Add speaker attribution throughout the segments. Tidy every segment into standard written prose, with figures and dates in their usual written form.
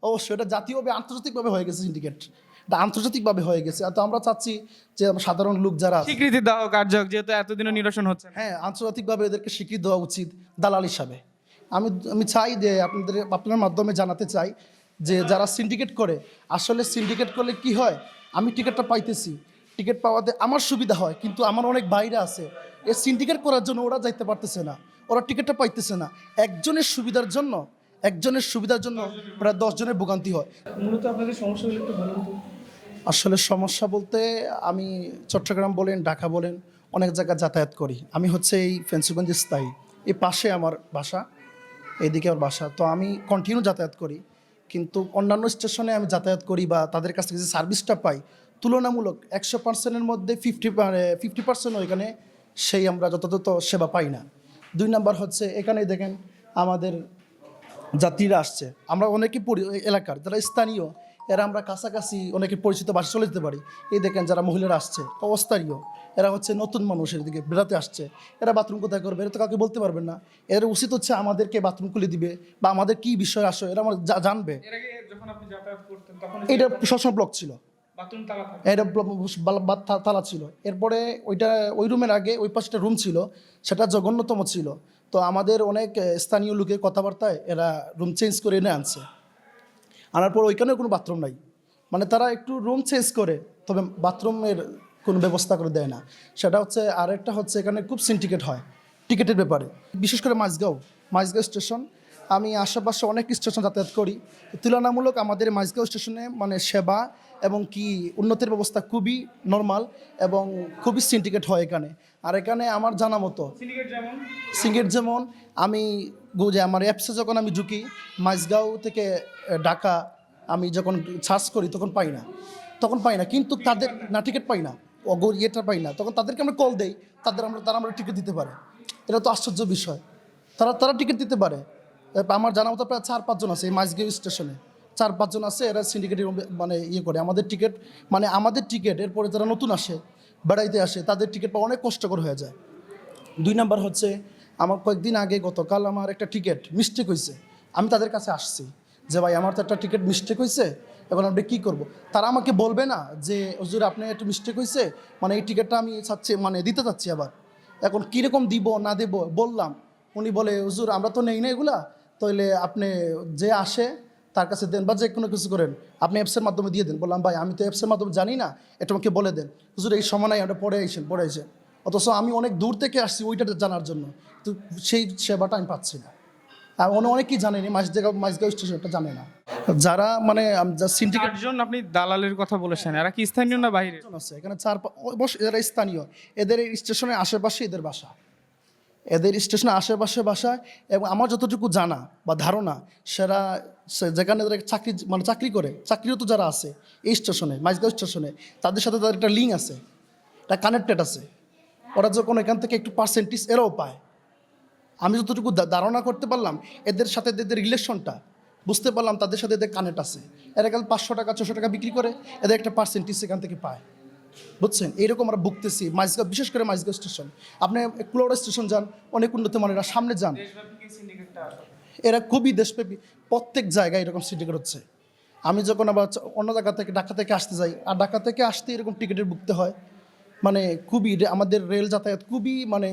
Speaker 1: অবশ্যই এটা জাতীয়ভাবে আন্তর্জাতিকভাবে হয়ে গেছে সিন্ডিকেট, এটা আন্তর্জাতিকভাবে হয়ে গেছে। তো আমরা চাচ্ছি যে সাধারণ লোক যারা আছে,
Speaker 2: স্বীকৃতি দেওয়া কার্যক, যেহেতু এতদিনও নিরসন হচ্ছে না।
Speaker 1: হ্যাঁ আন্তর্জাতিকভাবে এদেরকে স্বীকৃতি দেওয়া উচিত দালাল হিসাবে। আমি আমি চাই যে আপনার মাধ্যমে জানাতে চাই যে যারা সিন্ডিকেট করে, আসলে সিন্ডিকেট করলে কি হয়, আমি টিকিটটা পাইতেছি, টিকিট পাওয়াতে আমার সুবিধা হয়, কিন্তু আমার অনেক বাইরে আছে, এই সিন্ডিকেট করার জন্য ওরা যাইতে পারতেছে না, ওরা টিকিটটা পাইতেছে না। একজনের সুবিধার জন্য প্রায় 10 জনের ভোগান্তি হয়।
Speaker 2: মূলত আপনাদের সমস্যাগুলো একটু বলুন তো।
Speaker 1: আসলে সমস্যা বলতে আমি চট্টগ্রাম বলেন, ঢাকা বলেন, অনেক জায়গায় যাতায়াত করি। আমি হচ্ছে এই ফেন্সিগঞ্জের স্থায়ী, এই পাশে আমার বাসা, এইদিকে আমার বাসা। তো আমি কন্টিনিউ যাতায়াত করি, কিন্তু অন্যান্য স্টেশনে আমি যাতায়াত করি বা তাদের কাছ থেকে যে সার্ভিসটা পাই, তুলনামূলক 100%-এর মধ্যে 50% ওইখানে সেই আমরা যথাযথ সেবা পাই না। 2 নাম্বার হচ্ছে এখানেই দেখেন আমাদের যাত্রীরা আসছে, আমরা অনেকে এলাকার যারা স্থানীয়, এরা আমরা কাছাকাছি অনেকে পরিচিত বাসা চলে যেতে পারি। এই দেখেন যারা মহিলারা আসছে অস্থানীয়, এরা হচ্ছে নতুন মানুষের দিকে বেড়াতে আসছে, এরা বাথরুম কোথায় করবে এটা তো কাউকে বলতে পারবেন না। এর উচিত হচ্ছে আমাদেরকে বাথরুম খুলে দিবে বা আমাদের কী বিষয় আসো এরা আমার জানবে।
Speaker 2: এর আগে যখন আপনি যাতায়াত করতেন তখন
Speaker 1: এটা সবসময় ব্লক ছিল,
Speaker 2: বাথরুম তালা থাকে।
Speaker 1: এটা তালা ছিল। এরপরে ওই রুমের আগে ওই পাশে রুম ছিল, সেটা জঘন্যতম ছিল। তো আমাদের অনেক স্থানীয় লোকের কথাবার্তায় এরা রুম চেঞ্জ করে এনে আনছে, আনার পর ওইখানেও কোনো বাথরুম নাই, মানে তারা একটু রুম চেঞ্জ করে তবে বাথরুমের কোনো ব্যবস্থা করে দেয় না। সেটা হচ্ছে, আরেকটা হচ্ছে এখানে খুব সিন্ডিকেট হয় টিকিটের ব্যাপারে, বিশেষ করে মাঝগাঁও স্টেশন। আমি আশেপাশে অনেক স্টেশন যাতায়াত করি, তুলনামূলক আমাদের মাঝগাঁও স্টেশনে মানে সেবা এবং কি উন্নতির ব্যবস্থা খুবই নর্মাল এবং খুবই সিন্ডিকেট হয় এখানে। আর এখানে আমার জানা মতো সিঙ্গেট যেমন আমি যে আমার অ্যাপসে যখন আমি ঢুকি মাঝগাঁও থেকে ঢাকা, আমি যখন সার্চ করি তখন পাই না, কিন্তু তাদের না টিকিট পাই না, ইয়েটা পাই না, তখন তাদেরকে আমরা কল দেই, তারা আমরা টিকিট দিতে পারে। এটা তো আশ্চর্য বিষয়, তারা টিকিট দিতে পারে। আমার জানা মতো প্রায় 4-5 জন আছে এই মাঝগাঁও স্টেশনে, 4-5 জন আছে, এরা সিন্ডিকেটের মানে ইয়ে করে আমাদের টিকিট এরপরে যারা নতুন আসে বেড়াইতে আসে তাদের টিকিট পাওয়া অনেক কষ্টকর হয়ে যায়। 2 নাম্বার হচ্ছে আমার কয়েকদিন আগে গতকাল আমার একটা টিকিট মিস্টেক হয়েছে, আমি তাদের কাছে আসছি যে ভাই আমার তো একটা টিকিট মিস্টেক হয়েছে, এখন আপনি কী করবো। তারা আমাকে বলবে না যে হুজুর আপনার একটু মিস্টেক হয়েছে, মানে এই টিকিটটা আমি চাচ্ছি মানে দিতে চাচ্ছি, আবার এখন কীরকম দিব না দেব বললাম, উনি বলে হুজুর আমরা তো নেই না এগুলা, তাহলে আপনি যে আসে তার কাছে দেন বা যে কোনো কিছু করেন, আপনি অ্যাপসের মাধ্যমে দিয়ে দেন। বললাম ভাই আমি তো অ্যাপসের মাধ্যমে জানি না, এটা আমাকে বলে দেন। হুজুর এই সময় নাই, আমরা পরে আইসেন। অথচ আমি অনেক দূর থেকে আসছি ওইটা জানার জন্য, তো সেই সেবাটা আমি পাচ্ছি না। আর অনেকেই জানেনি, মাঝগাঁও স্টেশনটা জানে না যারা মানে সিন্ডিকেট।
Speaker 2: চারজন আপনি দালালের কথা বলেছেন, এরা কি স্থানীয় না বাইরে?
Speaker 1: আছে এখানে অবশ্য এরা স্থানীয়, এদের এই স্টেশনের আশেপাশে এদের বাসা, বাসায়। এবং আমার যতটুকু জানা বা ধারণা, যেখানে চাকরি করে, চাকরিরত যারা আছে এই স্টেশনে মাঝগাঁও স্টেশনে, তাদের সাথে তাদের একটা লিঙ্ক আছে, এটা কানেক্টেড আছে। ওরা যখন এখান থেকে একটু পার্সেন্টেজ এরাও পায়, আমি যতটুকু ধারণা করতে পারলাম এদের সাথে এদের রিলেশনটা বুঝতে পারলাম, তাদের সাথে এদের কানেক্ট আছে। এরা কাল 500 টাকা 600 টাকা বিক্রি করে, এদের একটা পার্সেন্টেজ এখান থেকে পায়, বুঝছেন। এইরকম আমরা ভুগতেছি মাঝগাঁও, বিশেষ করে মাঝগাঁও স্টেশন। আপনি কুলাউড়া স্টেশন যান, অনেক উন্নত মানের, সামনে যান, এরা খুবই দেশব্যাপী, প্রত্যেক জায়গায় এরকম সিন্ডিকেট হচ্ছে। আমি যখন আবার অন্য জায়গা থেকে ঢাকা থেকে আসতে যাই, আর ঢাকা থেকে আসতে এরকম টিকিটের ভুগতে হয়, মানে খুবই আমাদের রেল যাতায়াত খুবই মানে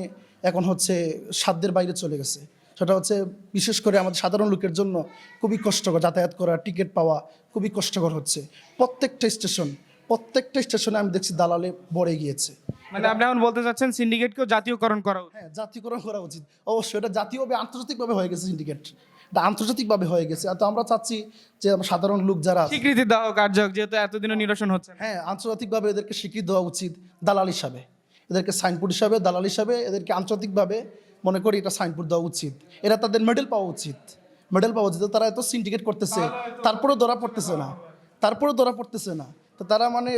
Speaker 1: এখন হচ্ছে সাধ্যের বাইরে চলে গেছে। সেটা হচ্ছে বিশেষ করে আমাদের সাধারণ লোকের জন্য খুবই কষ্টকর, যাতায়াত করা, টিকিট পাওয়া খুবই কষ্টকর হচ্ছে। প্রত্যেকটা স্টেশনে আমি দেখছি দালালে ভরে গিয়েছে।
Speaker 2: মানে আপনি এখন বলতে চাচ্ছেন সিন্ডিকেটকেও জাতীয়করণ করা উচিত?
Speaker 1: হ্যাঁ জাতীয়করণ করা উচিত, অবশ্যই এটা জাতীয়ভাবে আন্তর্জাতিকভাবে হয়ে গেছে সিন্ডিকেট, এটা আন্তর্জাতিকভাবে হয়ে গেছে। তো আমরা চাচ্ছি যে সাধারণ লোক যারা
Speaker 2: স্বীকৃতি দেওয়া কার্যক, যেহেতু এতদিনও নিরসন হচ্ছে না।
Speaker 1: হ্যাঁ আন্তর্জাতিকভাবে এদেরকে স্বীকৃতি দেওয়া উচিত দালাল হিসাবে, এদেরকে সাইনবোর্ড হিসাবে, দালাল হিসাবে এদেরকে আন্তর্জাতিকভাবে মনে করি এটা সাইনবোর্ড দেওয়া উচিত। এরা তাদের মেডেল পাওয়া উচিত। তারা এত সিন্ডিকেট করতেছে, তারপরেও ধরা পড়তেছে না। তো তারা মানে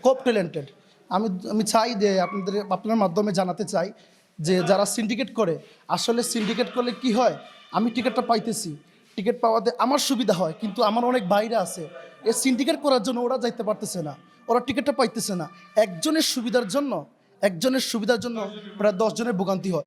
Speaker 1: খুব ট্যালেন্টেড। আমি চাই যে আপনার মাধ্যমে জানাতে চাই যে যারা সিন্ডিকেট করে, আসলে সিন্ডিকেট করলে কি হয়, আমি টিকিটটা পাইতেছি, টিকিট পাওয়াতে আমার সুবিধা হয়, কিন্তু আমার অনেক বাইরে আছে, এই সিন্ডিকেট করার জন্য ওরা যাইতে পারতেছে না, ওরা টিকিটটা পাইতেছে না। একজনের সুবিধার জন্য প্রায় 10 জনের ভোগান্তি হয়।